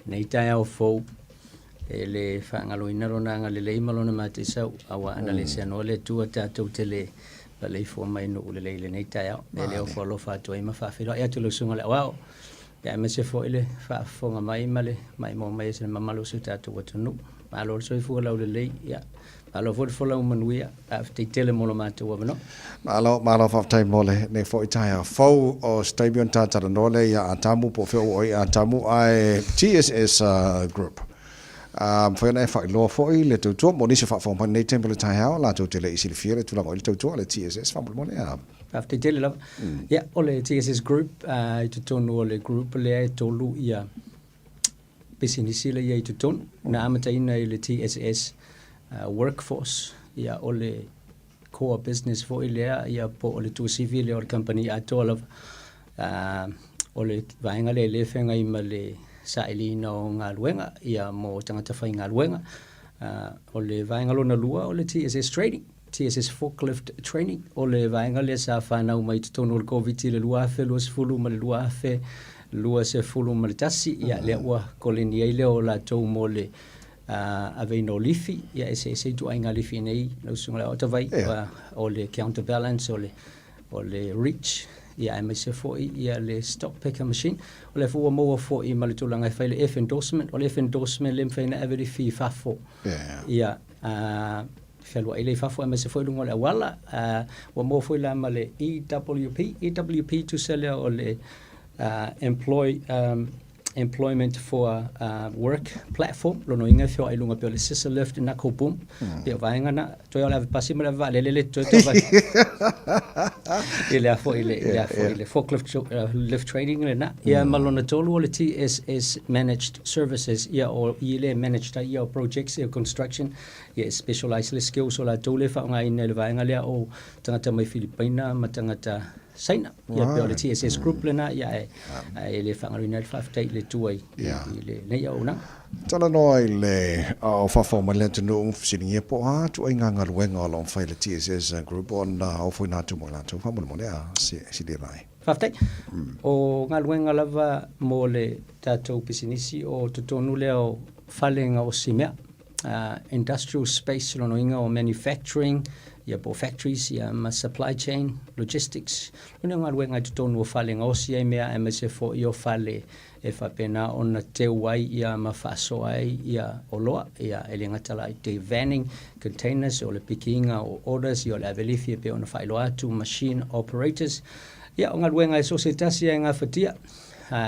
nei tai au fou e le whaangaloina rona nga le leimalona mate sau awa ana le seano le tua tātou te le lei fua mai no ule leile nei tai au e leo fua lo whātua ima whawhira ea tulu sunga le awao ea me se fo ile whaafonga mai male mai mo mai se mamalo su tātou watunu malo soi fua lau le lei ea malo fo fola manuia te tele mo lo mātou wavano malo whaftai mole ne fo i tai au fau o Stadion tātara nole ia a tamu po whio oi a tamu ai TSS group foi na fa lo foi le tu mo ni se fa fon nei tempo le tai la tu te le isi le fiere tu la mo le tu le TSS fa mo le after tele la ya ole TSS group tu tonu ole group le to lu ia business le ia tu ton na amata ina le TSS workforce ia ole core business for ile ia po ole tu civil or company at all of ole vainga le fenga i male sa elina o ngā luenga ia mo tangata whai ngā luenga o le vaenga lona lua o le TSS training TSS forklift training o le vaenga le sa whanau mai tutono le COVID le lua afe lua se fulu ma le lua afe lua se fulu ma le tasi ia le ua koleni ei leo la tau mo le ave no lifi ia ese tu ai ngā lifi nei no sunga le otavai o le counterbalance o le reach ia mai se foi ia le stock picker machine o le fua mo fo i male tulanga fai le F endorsement o le F endorsement le mfaina every fee fafo ia felwa ile fafo mai se foi lungo le wala o mo foi la male EWP to sell o le employment for work platform lo no inga fio ai lunga pe le sisa lift na ko boom pe vainga na to ya la pasima la vale le to vai ile afo ile forklift lift training le na ia malona tolu le TSS managed services ia o ile managed ia projects ia construction ia specialized skills ola tole fa nga ina le vainga le o tangata mai Filipina matangata Saina ia pe le TSS group le na ia ele whangarina le whaftai le tuai le nei au na tala noi le o whawha le tunu siningia po tu ai nganga luenga o long whai le TSS group on o fwy na tu mo la tu whamu mo le a Silialaei whaftai o ngā luenga lava mo le tātou pisinisi o tutonu leo whalenga o simea industrial space lono inga o manufacturing ia po factories ia ma supply chain logistics una ngā luenga tu tonu o whalenga o si ai mea MSF i o whale e whapena ona te wai ia ma whaso ai ia o loa ia ele ngatala i te vanning containers o le pikinga o orders i o le avelifi pe ona whailo atu machine operators ia o ngā luenga e so se tasi ai ngā whatia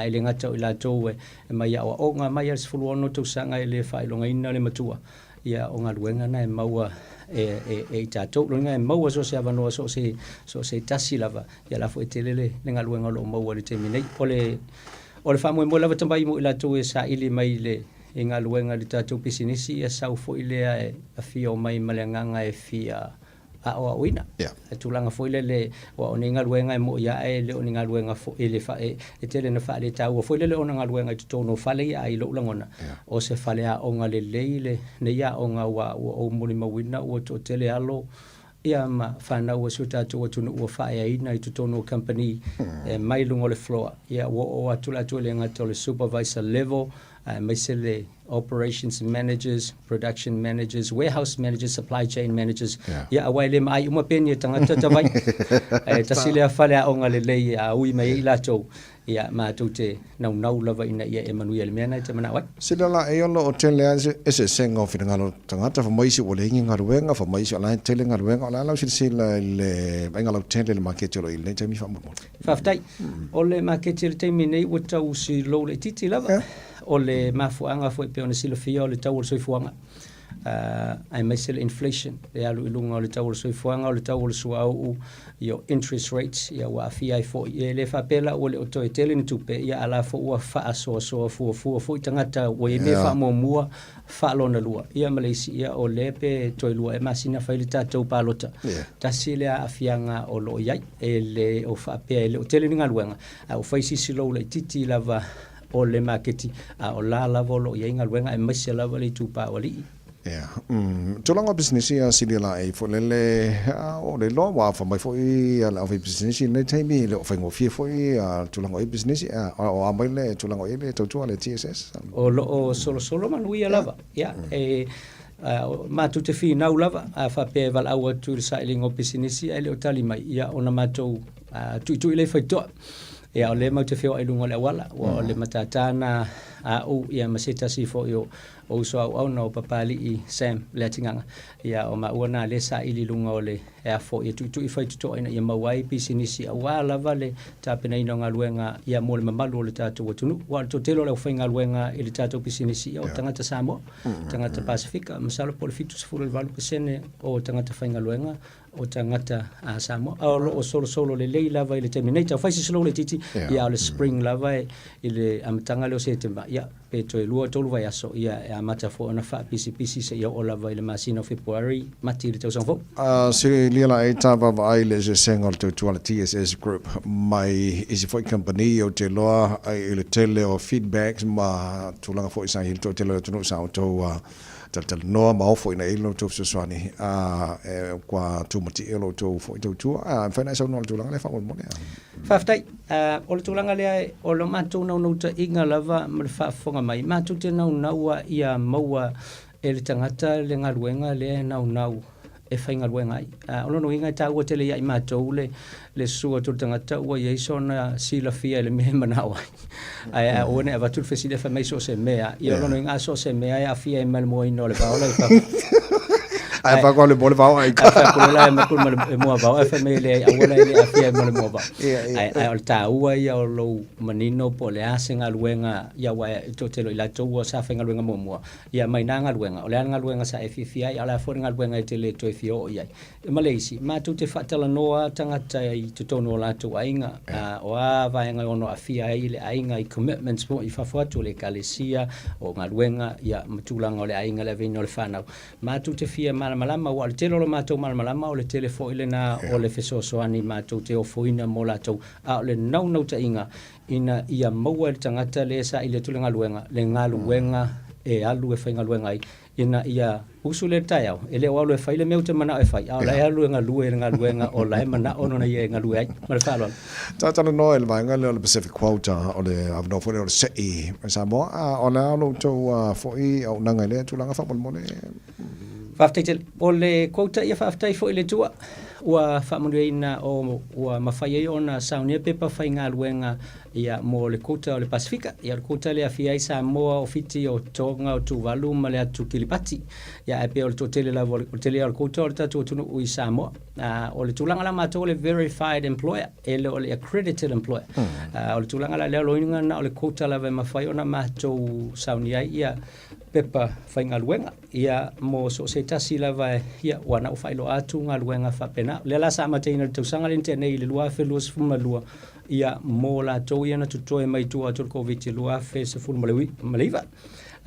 ele ngata o i la tau e mai ia o ngā mai as fulu ono tau sanga ele whailonga ina le matua ia o ngā luenga na e maua e tātou runga e maua so se avanoa so se tasi lava ia lafo e telele le ngā luenga lo maua le te minei o le whamoe mo lava tambai mo ila tau e sa ili mai le e ngā luenga le tātou pisinisi ia sau fo ilea e a fia o mai malenganga e fia a o awina e tūlanga fo ile le o ni ngā luenga e mo ia e le o ni ngā luenga fo ile fa e tele na fa le tau fo ile le o ngā luenga i tutono fale ia i lo langona o se fale a o ngā le leile ne ia o ngā wa o muli mawina o to tele alo ia ma whanau o suta atu o tunu ua whae aina i tutono company mai lungo le floor ia o atula atu le ngata o le supervisor level mai se le operations managers, production managers, warehouse managers, supply chain managers. Ia awai le mai uma peni tangata tawai. Tasile a whale a onga le lei a ui mai i lato. Ia mātou te nau lava ina ia Emmanuel mea nei te mana wai. Silialaei Ola o tele ese senga o whingalo tangata whamaisi o le ingi ngaruenga, whamaisi o lai tele ngaruenga, o la lau sila le ingalo tele le makete o ile te mi whamamo. Whaftai, o le makete le teimi nei ua tau si lo le titi lava. O le mafuanga fo pe ona sila fia o le tau o soifuanga. Ai mai sila inflation, le alu ilunga o le tau o soifuanga, o le tau o suau i interest rates, ia wa fia ai fo i le whapela o le oto e tele ni tupe, ia ala fo ua wha soa fua i tangata o e me wha mua wha lona lua. Ia Malaysia ia o lepe toi lua e masina whaile tātou pālota. Tasi le a fianga o lo iai, e le o whapea e le o tele ni ngaluanga, o whaisi silo le titi lava o le maketi a o la lava lo ia inga luenga e maise lava le tupa o li. Yeah. Tulang business ya Silialaei fo le o le lo wa fa mai fo la business nei taimi le fa ngofie fo tulang business o mai le tulang le to le TSS. O lo solo manuia lava. Ya. Ma tu te fi na lava fa pe val awa tu sailing o business ele o tali mai ya ona matou tu le fa to. Ya le mau te fio ai lunga le wala o le matatana o ia maseta si fo yo o so au no papali I Sam le tinganga ya o ma ona le sa ili lunga o le e fo ia tu I fai to ina ia mawai pisinisi a wala vale ta pena ino nga luenga ia mo le mamalu o le tatu watunu wa to telo le fainga luenga I le tatu pisinisi o tangata Samoa tangata Pasifika masalo po le fitu se fulu le valu pesene o tangata fainga luenga o tangata Samoa o solo le lei lava I le terminator fai solo le titi ia o le spring lava I le amatanga le o se temba ia pe to lua tolu vai aso ia e amata fo na fa pisi se ia o lava I le masino February mati le tau fo Silialaei Tala ai le sengol to le TSS group mai is for company o te loa ai le tele o feedbacks ma tulanga fo isa hil to te loa tunu sa to tal no ma fo ina ilo to swani kwa tumati ilo to fo to fa na so no tulanga le fa mo ne Faftai, o le tulanga lea o lo mātou nau ta inga lava ma le whaafonga mai. Mātou te naua ia maua e le tangata le ngaruenga le nau e whai ngaruenga ai. O lono inga ta ua tele ia I mātou le sua tu tangata ua iei sona sila fia le mehe manawa. Ai o ne ava tu fesile fa mai so se mea. Ia lono inga so se mea ia fia I malmo ino le paola ai fa ko le bole va ai ka ko la ma ko mo va fa me le awala le afia mo le mo va ai al ta ua ia o lo manino po le asenga luenga ia wa to te lo la to wa sa fenga luenga mo ia mai na nga luenga o le nga luenga sa FFI ala fo nga luenga te le to FIO ia Malaysia ma tu te fatala noa tangata I to tono la to ainga o va nga ono afia ile ainga I commitments mo I fa fo to le kalesia o nga luenga ia matulanga o le ainga le vino le fana ma tu te fia malama o le tele lo matou malama o le tele fo ile na o le fesosoani matou te ofoina mo latou a le nau ta inga ina ia maua le tangata le sa ile tulenga luenga le ngaluenga e alu e fainga luenga ai ina ia usu le taiao ele o le faile meu te mana e fai a le luenga lue le ngaluenga o la mana ono na ia ngalue ai ma le falo ta no el vai ngal le Pacific quota o le avno fo le sei Samoa o la no to fo I o nanga le tulanga fa mo le Whaftai o le quota ia whaftai fo ile tua ua whamureina o ua mawhai o na saunia pepa whai ngā luenga ia mo le quota o le Pasifika ia le quota le awhiai Samoa o fiti o tonga o tuvalu ma le atu Kilipati ia e pe o le totele la o tele o le quota o le tatu o tunu ui Samoa o le tulanga la mato o le verified employer e le o le accredited employer o le tulanga la leo loinga na o le quota la ve mawhai o na mato saunia ia pepa whai ngā luenga ia mo so se tasi lava ia wana o whailo atu ngā luenga whapena le la sa mateina le tausanga lente nei le lua fe lua sefuma lua ia mo la tau ia na tutoe mai tua atul COVID lua fe sefuma maliva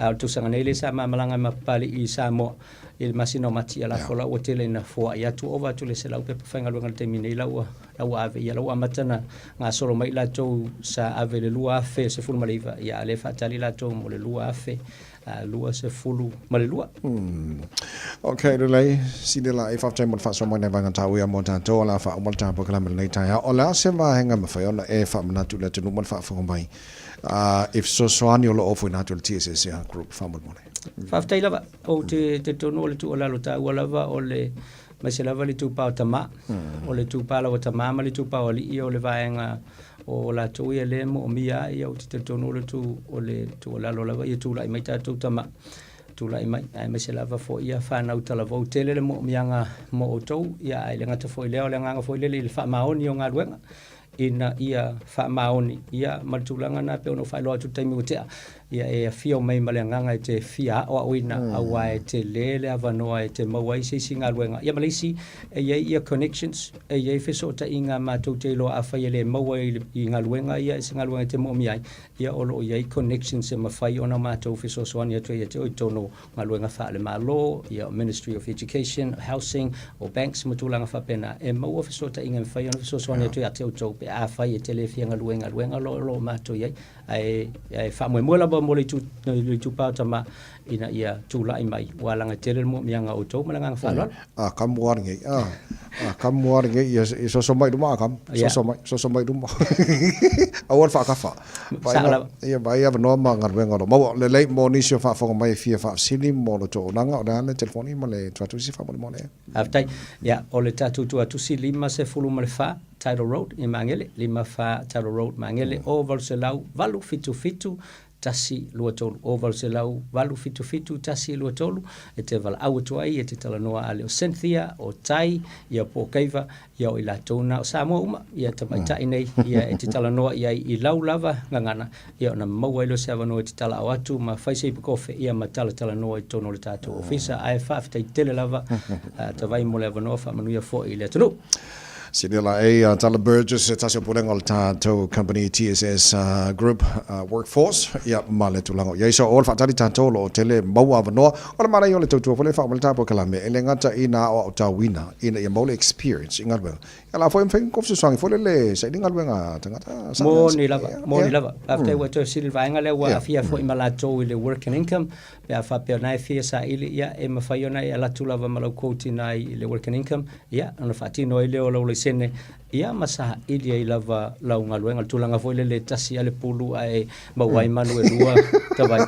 o tausanga nei le sa mamalanga mapali I Samoa il masino mati ala fola o tele na foa ia tu ova tu le se lau pepa whai ngā luenga le temine lau ave ia lau amatana ngā solo mai la tau sa ave le lua fe sefuma maliva ia le whatali la tau mo le lua fe lua se fulu malelua okay le Silialaei fa time fa so mai vanga tau ia mo tanto la fa mo tanto kala mai tai o la se ma henga ma fa ona e fa na tu le tu mo fa fo mai if so ani o lo ofo na tu TSS group fa mo fa tai lava o te tono le tu ola lo ta ola va o le ma se lava le tu pa tama o le tu pa la tama ma le tu pa o li o le vaenga o la tu ia le mo mia ia o te tono le tu o le tu la lo lava ia tu la mai tatu tama tu la mai ai me se lava fo ia fa na utala vo tele le mo mianga mo o tou ia ai le ngata fo ile o le nganga fo ile le fa maoni o ngaluenga ina ia fa maoni ia matulanga na pe ono fa lo tu taimi o te ia e fio mai male nganga te fia o wina awa e te lele avanoa e te mawai se singa luenga ia malisi e ia connections e ia feso ta inga matou te lo afa ile mawai I ngaluenga ia singa luenga te mo miai ia olo ia connections e mafai ona matou feso soani atu ia te o tono ngaluenga fa le malo ia Ministry of Education Housing o banks matulanga fa pena e maua feso ta inga mafai ona feso soani atu ia te o pe afa ia te le fia ngaluenga lo matou ia ai fa mo lava mo le tu pa tama ina ia tula i mai walanga tele mo mianga o to malanga fa kamuar nge kamuar nge ia so mai duma kam so mai duma awal fa kafa ia vai ava no ma ngar wenga mo le mo ni sio fa fo mai fia fa sili mo lo to nanga o le telefoni ma le tu si fa mo le aftai ya o le tatu tu si lima se fulu ma le fa Tidal Road i Mangele, lima fa Tidal Road Mangele, o Valselau, valu fitu tasi luatolu, o Valselau, valu fitu tasi luatolu, e te vala auatuai, e te talanoa ale o Cynthia, o Tai, ia po keiva, ia o ila tona o Samoa uma, ia tamaitai nei, ia e te talanoa ia i lau lava ngangana, ia o na maua ilo se avanoa te tala awatu, ma faisei pukofe, ia ma talanoa i tono le tātou ofisa, ai whaafitai tele lava, tawai mo le avanoa, whaamanuia fo i le tonu. Silialaei Tala Burgess tasio pulenga o tātou company TSS group workforce ia male tulango ia iso ol fatali tātou lo tele maua avanoa o le mana i o le tautua pole wha male tāpua kalame e le ngata ina o tawina ina ia maule experience inga lwenga ia la fo im kofsu swangi fo le sa inga lwenga tangata mo ni lava after what to silva inga le wa afia fo imalato i le work and income pe afa pe na fia sa ile ia e mafaiona ia la tulava malau quote na i le work and income ia ona fatino ile o lo sene ia masa ilia I lava launga luenga tulanga foi le tasi ale pulu ai mawai manu e lua tawai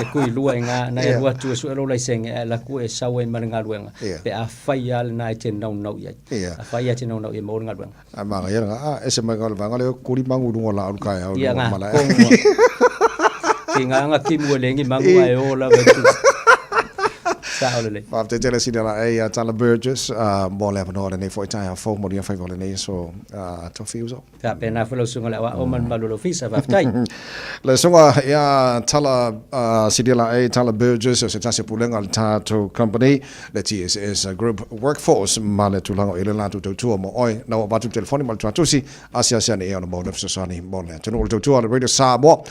e kui lua inga na e lua tu su elo lai senge la ku e sawe manga luenga pe a fai al na te nau ia a fai te nau ia mo nga luenga a manga ia ese manga vanga le kuri mangu lunga la al kai au mala nga kimu lengi mangu ai ola vetu After tele Silialaei Tala Burgess mo le no nei foi tai fo mo dia fai vole nei so to fiuso ta pena fo lo sunga la o man malu lo fisa va tai le sunga ia Tala Silialaei Tala Burgess se tasi pulenga to company the TSS group workforce male tulanga ile la tu mo oi na ba tu telefoni mal tu si asia ne e no mo le so sani mo le tu tu radio Samoa